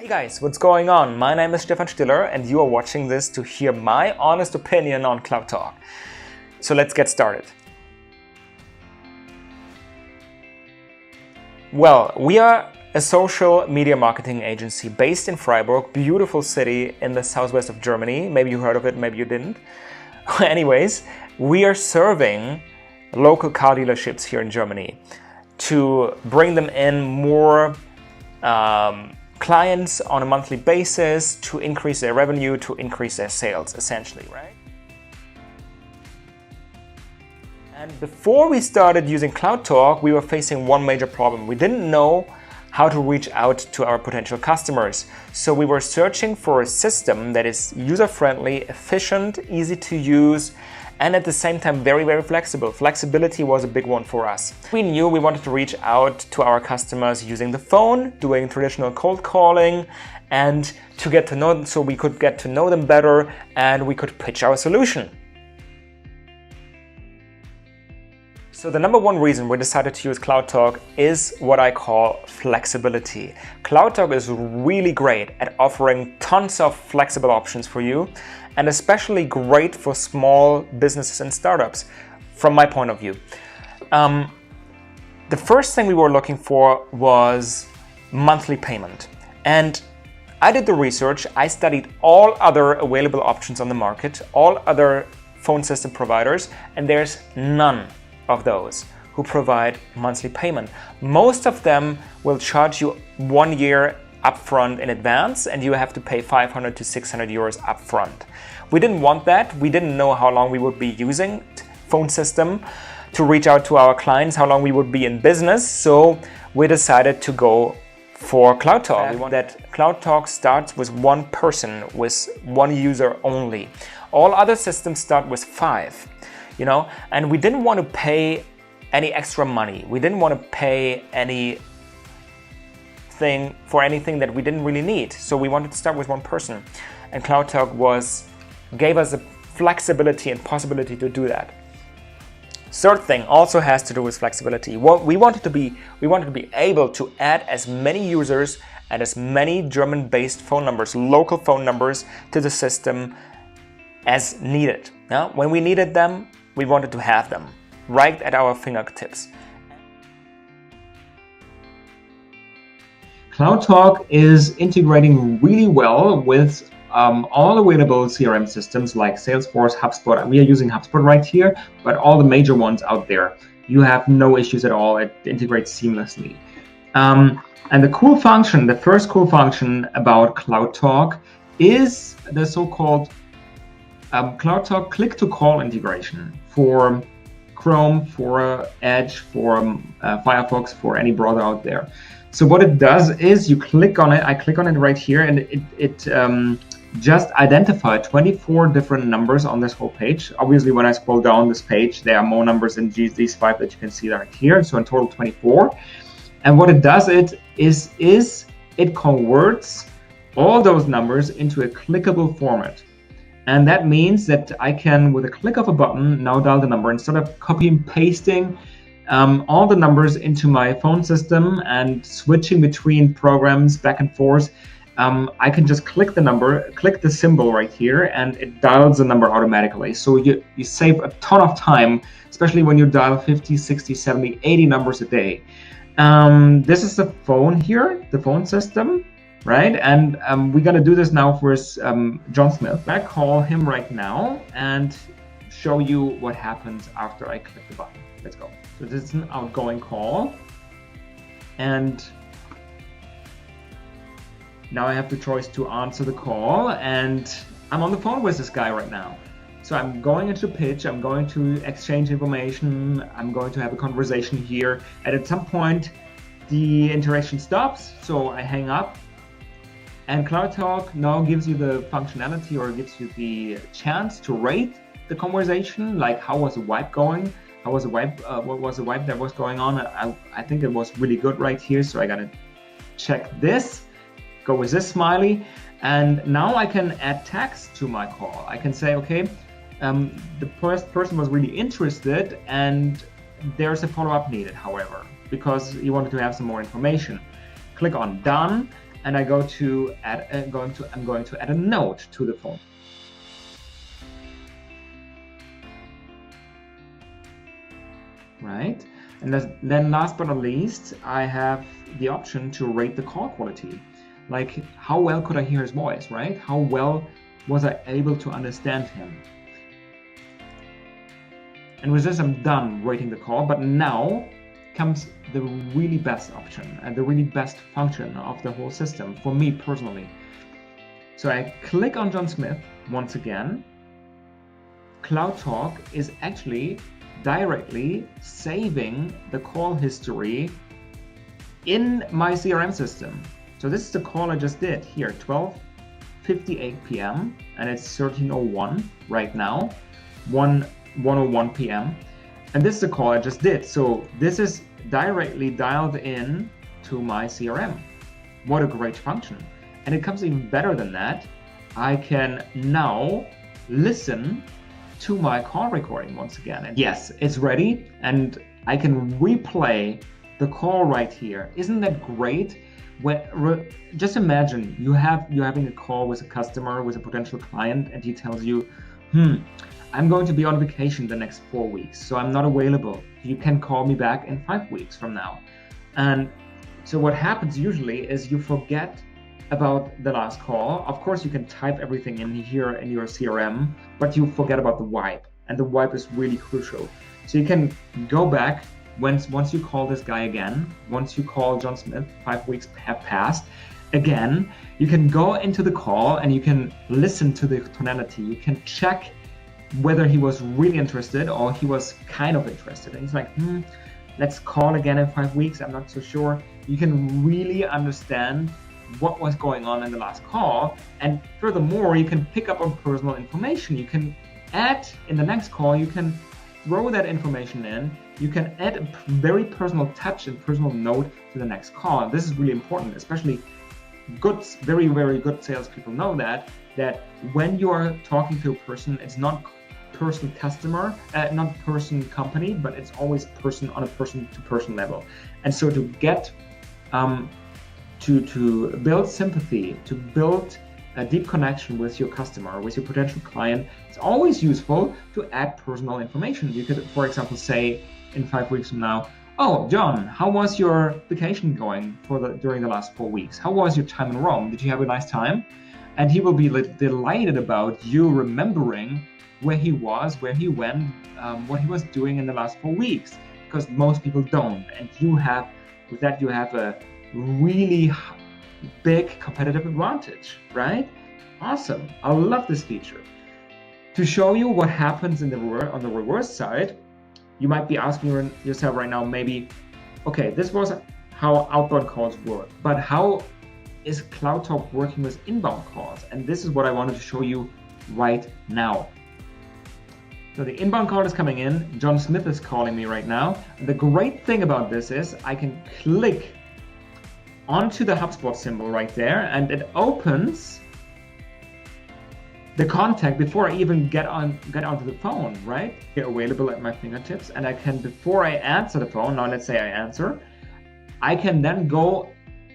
Hey guys, what's going on? My name is Stefan Stiller and you are watching this to hear my honest opinion on CloudTalk. So let's get started. Well, we are a social media marketing agency based in Freiburg, beautiful city in the southwest of Germany. Maybe you heard of it, maybe you didn't. Anyways, we are serving local car dealerships here in Germany to bring them in more clients on a monthly basis, to increase their revenue, to increase their sales, essentially, right? And before we started using CloudTalk, we were facing one major problem. We didn't know how to reach out to our potential customers. So we were searching for a system that is user-friendly, efficient, easy to use, and at the same time very, very flexible. Flexibility was a big one for us. We knew we wanted to reach out to our customers using the phone, doing traditional cold calling, and to get to know them, so we could get to know them better and we could pitch our solution. So the number one reason we decided to use CloudTalk is what I call flexibility. CloudTalk is really great at offering tons of flexible options for you, and especially great for small businesses and startups, from my point of view. The first thing we were looking for was monthly payment. And I did the research, I studied all other available options on the market, all other phone system providers, and there's none of those who provide monthly payment. Most of them will charge you 1 year upfront in advance, and you have to pay 500 to 600 euros upfront. We didn't want that. We didn't know how long we would be using phone system to reach out to our clients, how long we would be in business. So we decided to go for CloudTalk. We want that CloudTalk starts with one person, with one user only. All other systems start with 5, and we didn't want to pay any extra money. We didn't want to pay anything that we didn't really need. So we wanted to start with one person, and CloudTalk gave us the flexibility and possibility to do that. Third thing also has to do with flexibility. We wanted to be able to add as many users and as many German-based phone numbers, local phone numbers, to the system as needed. Now, when we needed them, we wanted to have them right at our fingertips. CloudTalk is integrating really well with all available CRM systems like Salesforce, HubSpot. We are using HubSpot right here, but all the major ones out there, you have no issues at all. It integrates seamlessly. And the first cool function about CloudTalk is the so-called CloudTalk click-to-call integration for Chrome, for Edge, for Firefox, for any browser out there. So what it does is you click on it, I click on it right here, and it just identified 24 different numbers on this whole page. Obviously, when I scroll down this page, there are more numbers than these 5 that you can see right here. So in total 24. And what it does is it converts all those numbers into a clickable format. And that means that I can, with a click of a button, now dial the number instead of copy and pasting all the numbers into my phone system and switching between programs back and forth. I can just click the number, click the symbol right here, and it dials the number automatically. So you save a ton of time, especially when you dial 50, 60, 70, 80 numbers a day. This is the phone here, the phone system, right? And we're gonna do this now for John Smith. I call him right now and show you what happens after I click the button. Let's go. So this is an outgoing call, and now I have the choice to answer the call, and I'm on the phone with this guy right now. So I'm going into pitch, I'm going to exchange information, I'm going to have a conversation here, and at some point the interaction stops, so I hang up, and CloudTalk now gives you the functionality, or gives you the chance to rate the conversation, like how was the vibe going? How was the vibe? What was the vibe that was going on? I think it was really good right here, so I gotta check this, go with this smiley, and now I can add text to my call. I can say, okay, the first person was really interested, and there's a follow-up needed, however, because you wanted to have some more information. Click on done, and I go to add. I'm going to add a note to the phone. Right, and then last but not least, I have the option to rate the call quality. Like, how well could I hear his voice, right? How well was I able to understand him? And with this, I'm done rating the call. But now comes the really best option and the really best function of the whole system for me personally. So I click on John Smith once again. CloudTalk is actually directly saving the call history in my CRM system. So this is the call I just did here, 12:58 p.m. and it's 13:01 right now, 1:01 p.m. and this is the call I just did. So this is directly dialed in to my CRM. What a great function. And it comes even better than that. I can now listen to my call recording once again. And yes, it's ready and I can replay the call right here. Isn't that great? Just imagine you're having a call with a customer, with a potential client, and he tells you, I'm going to be on vacation the next 4 weeks, so I'm not available. You can call me back in 5 weeks from now. And so what happens usually is you forget about the last call. Of course, you can type everything in here in your CRM, but you forget about the wipe, and the wipe is really crucial. So you can go back once you call this guy again, once you call John Smith, 5 weeks have passed, again, you can go into the call and you can listen to the tonality. You can check whether he was really interested or he was kind of interested. And he's like, let's call again in 5 weeks, I'm not so sure. You can really understand what was going on in the last call. And furthermore, you can pick up on personal information. You can add in the next call, you can throw that information in. You can add a very personal touch and personal note to the next call. And this is really important, especially very, very good salespeople know that when you are talking to a person, it's not person customer, not person company, but it's always person on a person to person level. And so to get to build sympathy, to build a deep connection with your customer, with your potential client, it's always useful to add personal information. You could, for example, say in 5 weeks from now, oh, John, how was your vacation going during the last 4 weeks? How was your time in Rome? Did you have a nice time? And he will be delighted about you remembering where he was, where he went, what he was doing in the last 4 weeks, because most people don't. And with that, you have a really big competitive advantage, right? Awesome. I love this feature. To show you what happens on the reverse side, you might be asking yourself right now, maybe, okay, this was how outbound calls work, but how is CloudTalk working with inbound calls? And this is what I wanted to show you right now. So the inbound call is coming in. John Smith is calling me right now. And the great thing about this is I can click onto the HubSpot symbol right there, and it opens the contact before I even get onto the phone, right? They're available at my fingertips, and I can, before I answer the phone, now let's say I answer, I can then go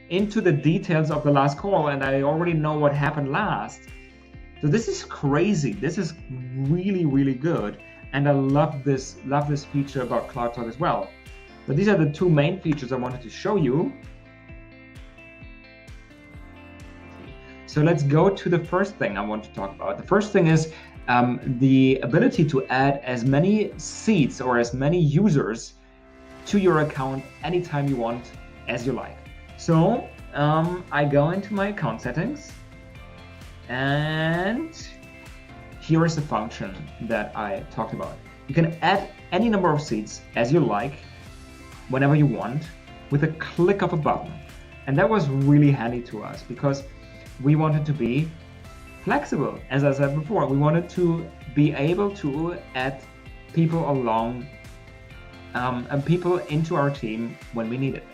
into the details of the last call, and I already know what happened last. So this is crazy. This is really, really good, and I love this feature about CloudTalk as well. But these are the two main features I wanted to show you. So let's go to the first thing I want to talk about. The first thing is the ability to add as many seats or as many users to your account anytime you want, as you like. So I go into my account settings, and here is the function that I talked about. You can add any number of seats as you like, whenever you want, with a click of a button. And that was really handy to us because we wanted to be flexible. As I said before, we wanted to be able to add people along and people into our team when we needed it.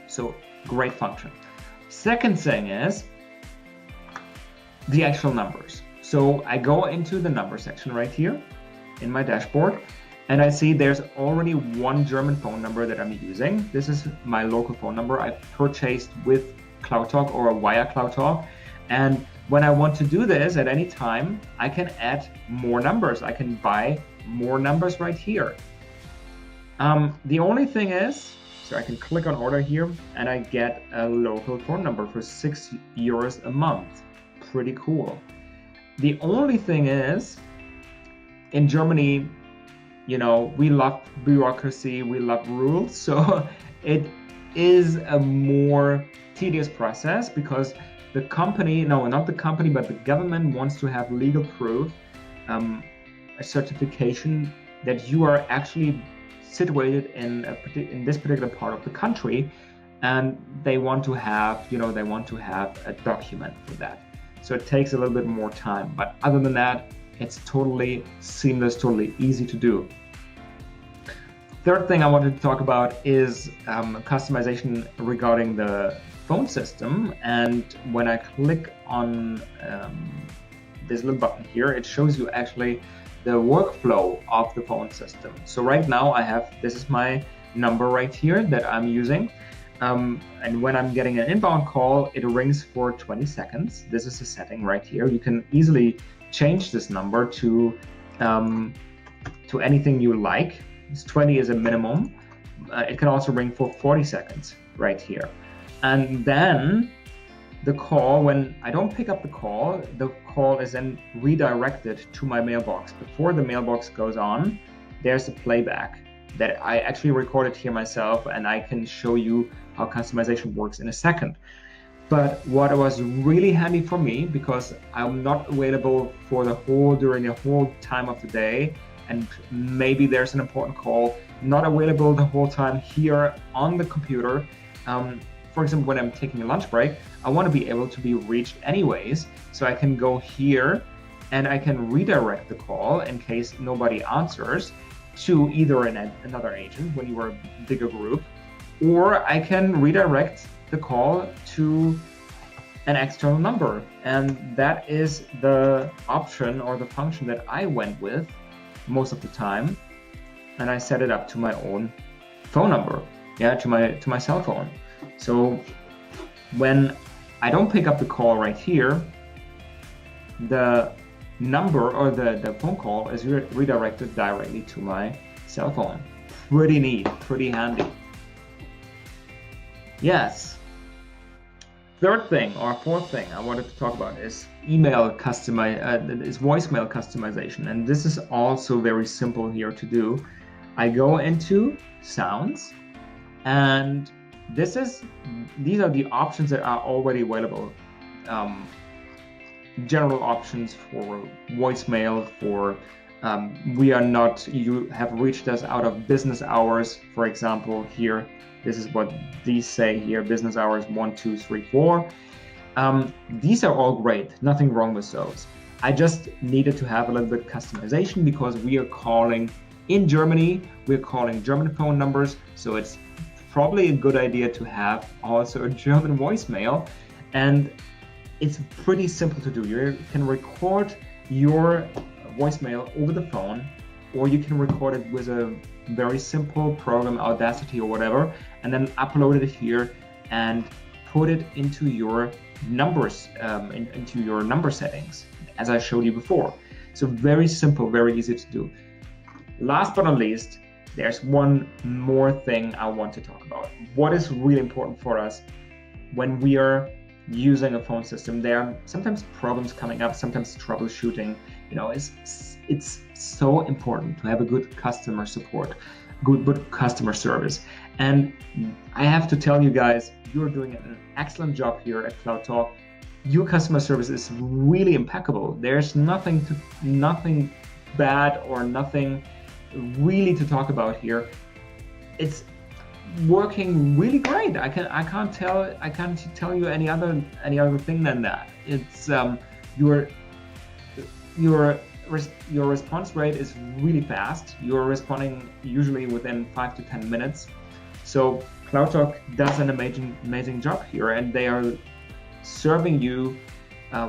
So great function. Second thing is the actual numbers. So I go into the number section right here in my dashboard, and I see there's already one German phone number that I'm using. This is my local phone number I purchased with CloudTalk or via CloudTalk. And when I want to do this at any time, I can add more numbers. I can buy more numbers right here. The only thing is, so I can click on order here and I get a local phone number for €6 a month. Pretty cool. The only thing is, in Germany, you know, we love bureaucracy, we love rules. So it is a more tedious process because the company, no, not the company, but the government wants to have legal proof, a certification that you are actually situated in this particular part of the country, and they want to have, you know, they want to have a document for that. So it takes a little bit more time, but other than that, it's totally seamless, totally easy to do. Third thing I wanted to talk about is customization regarding the phone system. And when I click on this little button here, it shows you actually the workflow of the phone system. So right now I have, this is my number right here that I'm using. And when I'm getting an inbound call, it rings for 20 seconds. This is a setting right here. You can easily change this number to anything you like. 20 is a minimum. It can also ring for 40 seconds right here. And then the call, when I don't pick up the call is then redirected to my mailbox. Before the mailbox goes on, there's a playback that I actually recorded here myself, and I can show you how customization works in a second. But what was really handy for me, because I'm not available for during the whole time of the day, and maybe there's an important call, not available the whole time here on the computer. For example, when I'm taking a lunch break, I want to be able to be reached anyways. So I can go here and I can redirect the call in case nobody answers to either another agent when you are a bigger group, or I can redirect the call to an external number. And that is the option or the function that I went with most of the time. And I set it up to my own phone number, to my cell phone. So when I don't pick up the call right here, the number or the phone call is redirected directly to my cell phone. Pretty neat, pretty handy. Yes. Third thing or fourth thing I wanted to talk about is voicemail customization. And this is also very simple here to do. I go into sounds, and these are the options that are already available. General options for voicemail, for you have reached us out of business hours, for example. Here, this is what these say here, business hours 1, 2, 3, 4. These are all great, nothing wrong with those. I just needed to have a little bit of customization because we are calling in Germany, we're calling German phone numbers, so it's probably a good idea to have also a German voicemail. And it's pretty simple to do. You can record your voicemail over the phone, or you can record it with a very simple program, Audacity or whatever, and then upload it here and put it into your numbers, into your number settings, as I showed you before. So very simple, very easy to do. Last but not least, there's one more thing I want to talk about. What is really important for us when we are using a phone system? There are sometimes problems coming up, sometimes troubleshooting. You know, it's so important to have a good customer support, good customer service. And I have to tell you guys, you're doing an excellent job here at CloudTalk. Your customer service is really impeccable. There's nothing bad or nothing really to talk about here. It's working really great. I can't tell you any other thing than that. It's your response rate is really fast. You're responding usually within 5 to 10 minutes. So CloudTalk does an amazing job here, and they are serving you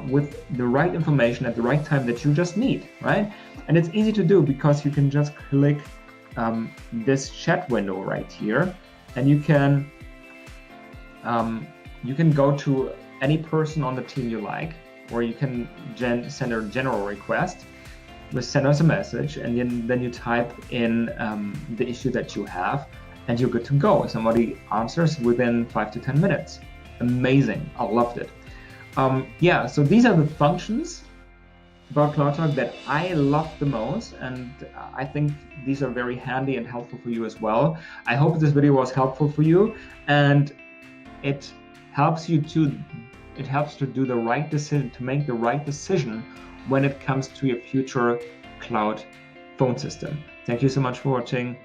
with the right information at the right time that you just need, right? And it's easy to do because you can just click this chat window right here, and you can You can go to any person on the team you like, or you can send a general request. Just send us a message, and then you type in the issue that you have, and you're good to go. Somebody answers within 5 to 10 minutes. Amazing. I loved it. Yeah, so these are the functions about CloudTalk that I love the most, and I think these are very handy and helpful for you as well. I hope this video was helpful for you, and it helps to do the right decision, to make the right decision when it comes to your future cloud phone system. Thank you so much for watching.